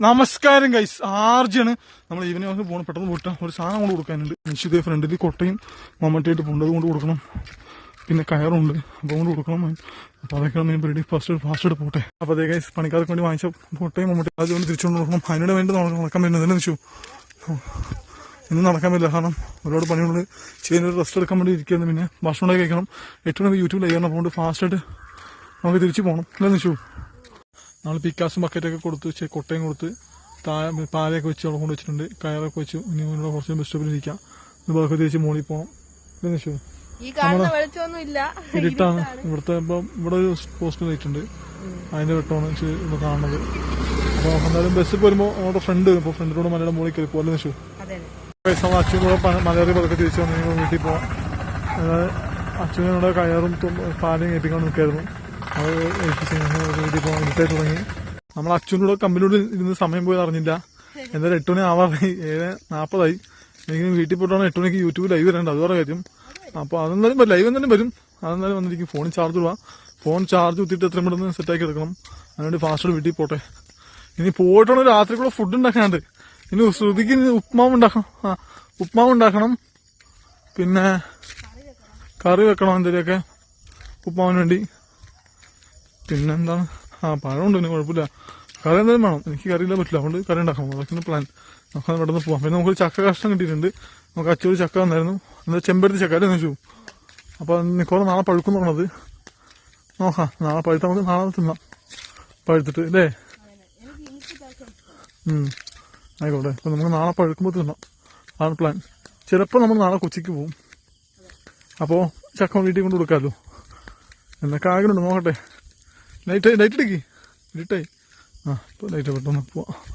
നമസ്കാരം ഗൈസ്, ആർജിയാണ്. നമ്മൾ ഈവനിങ് നമുക്ക് പോകണം, പെട്ടെന്ന് പോയിട്ട് ഒരു സാധനം കൊണ്ട് കൊടുക്കാനുണ്ട്. നിശ്ചിത ഫ്രണ്ടിൽ കൊട്ടയും മമ്മട്ടിയായിട്ട് പോകേണ്ടത് കൊണ്ട് കൊടുക്കണം. പിന്നെ കയറുണ്ട്, അപ്പോൾ കൊണ്ട് കൊടുക്കണം. അപ്പോൾ അതൊക്കെയാണ് മെയിൻ പരിപാടി. ഫാസ്റ്റ് പോട്ടെ. അപ്പോൾ അതേ ഗൈസ്, പണിക്കാർക്ക് വേണ്ടി വാങ്ങിച്ച കൊട്ടയും മമ്മട്ടി അതുകൊണ്ട് തിരിച്ചുകൊണ്ട് കൊടുക്കണം. അതിനോട് വേണ്ടി നടക്കാൻ പറ്റുന്നത് തന്നെ വെച്ചു. ഇന്ന് നടക്കാൻ പറ്റില്ല, കാരണം ഒരുപാട് പണികളുണ്ട്. ചെയ്യുന്നൊരു റെസ്റ്റ് എടുക്കാൻ വേണ്ടി ഇരിക്കുന്നത്. പിന്നെ ഭക്ഷണം ഉണ്ടാക്കി കഴിക്കണം. 8 മണിക്ക് യൂട്യൂബിൽ ചെയ്യാൻ പോകുന്നത്. ഫാസ്റ്റായിട്ട് നമുക്ക് തിരിച്ച് പോകണം അല്ലെന്ന് വെച്ചു. നമ്മൾ പിക്കാസും ബക്കറ്റൊക്കെ കൊടുത്ത് കൊട്ടയും കൊടുത്ത് പാലയൊക്കെ വെച്ച് അവിടെ കൊണ്ട് വെച്ചിട്ടുണ്ട്. കയറൊക്കെ വെച്ചു. ഇനി ഇവിടെ കുറച്ച് ബസ് സ്റ്റോപ്പിൽ ഇരിക്കാം. ഇതൊക്കെ തിരിച്ച് മോളിൽ പോകണം അല്ലെന്ന് വെച്ചു. ഇരുട്ടാണ് ഇവിടുത്തെ. ഇപ്പം ഇവിടെ ഒരു പോസ്റ്റ് ലൈറ്റ് ഉണ്ട്, അതിന്റെ വെട്ടമാണ് ഇവിടെ കാണുന്നത്. അപ്പോൾ എന്തായാലും ബസ്സിൽ വരുമ്പോൾ നമ്മുടെ ഫ്രണ്ട് വരും. അപ്പോൾ ഫ്രണ്ടിലൂടെ മലയുടെ മുകളിൽ കയറി പോലെ വെച്ചു. നമ്മൾ അച്ഛനോട് മലയാളി പതൊക്കെ തിരിച്ചു വന്നു വീട്ടിൽ പോകാം. അതായത് അച്ഛനോട് കയറും പാലും ഏൽപ്പിക്കാൻ നിൽക്കായിരുന്നു. അത് വീട്ടിൽ പോകാൻ ഇരുട്ടായി തുടങ്ങി. നമ്മൾ അച്ഛനോട് കമ്പനിയോട് ഇരുന്ന് സമയം പോയത് അറിഞ്ഞില്ല. എന്തായാലും 8 മണി ആവാറായി, 7:40. എനിക്ക് വീട്ടിൽ പോയിട്ടാണ് 8 മണിക്ക് യൂട്യൂബ് ലൈവ് വരേണ്ടത്. അത് പറയാം കാര്യം. അപ്പോൾ അതെന്തായാലും ലൈവ് എന്തായാലും വരും. അതെന്തായാലും വന്നിരിക്കും. ഫോണിൽ ചാർജ് ഇടുക. ഫോൺ ചാർജ് കുത്തിയിട്ട് എത്രയും പെട്ടെന്ന് സെറ്റാക്കി എടുക്കണം. അതിനുവേണ്ടി ഫാസ്റ്റ് വീട്ടിൽ പോട്ടെ. ഇനി പോയിട്ടാണ് രാത്രി കൂടെ ഫുഡ് ഉണ്ടാക്കാനുണ്ട്. ഇനി ശ്രുതിക്ക് ഉപ്മാവ് ഉണ്ടാക്കണം. പിന്നെ കറി വെക്കണം എന്തെങ്കിലുമൊക്കെ ഉപ്മാവിന് വേണ്ടി. പിന്നെന്താണ്, പഴമുണ്ട്, പിന്നെ കുഴപ്പമില്ല. കറി എന്തായാലും വേണം. എനിക്ക് കറിയില്ല പറ്റില്ല, അതുകൊണ്ട് കറി ഉണ്ടാക്കണം. അതൊക്കെ പ്ലാൻ. നമുക്ക് പെട്ടെന്ന് പോവാം. പിന്നെ നമുക്ക് ചക്ക കഷ്ണം കിട്ടിയിട്ടുണ്ട്. നമുക്ക് അച്ചൂര് ചക്ക വന്നായിരുന്നു. എന്താ ചെമ്പരത്തി ചക്ക അല്ലേ വെച്ചു. അപ്പോൾ നിക്കോളം നാളെ പഴുക്കും പറഞ്ഞത്. നോക്കാം, നാളെ പഴുത്ത നമുക്ക് നാളെ തിന്നാം പഴുത്തിട്ട് അല്ലേ. ആയിക്കോട്ടെ. അപ്പോൾ നമുക്ക് നാളെ പഴുക്കുമ്പോൾ തിന്നാം, അതാണ് പ്ലാൻ. ചിലപ്പോൾ നമ്മൾ നാളെ കൊച്ചിക്ക് പോവും. അപ്പോൾ ചക്ക വീട്ടിൽ കൊണ്ട് കൊടുക്കാമല്ലോ എന്നൊക്കെ ആഗ്രഹമുണ്ട്. നോക്കട്ടെ. ലൈറ്റ് ഇടുക്കി ഇരുട്ടായി. ഇപ്പോൾ ലൈറ്റ് പെട്ടെന്ന് പോവാം.